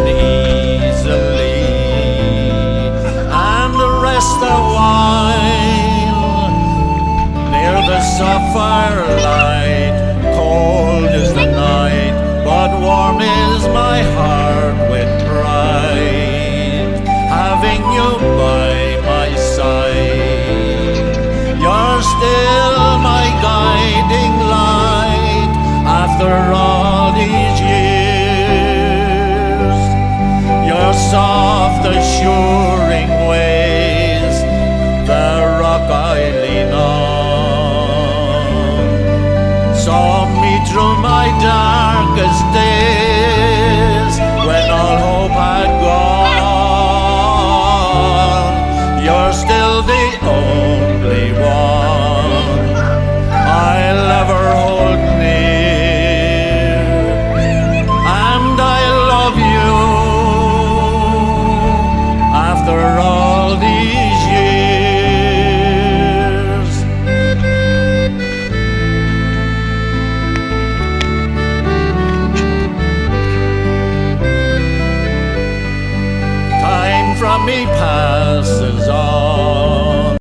uneasily, and rest a while near the sapphire light. Cold is the night, but warm is my heart with pride, having you by my side. You're still my guiding light after all these years. Your soft assuring ways, the rock I lean on, saw me through my dark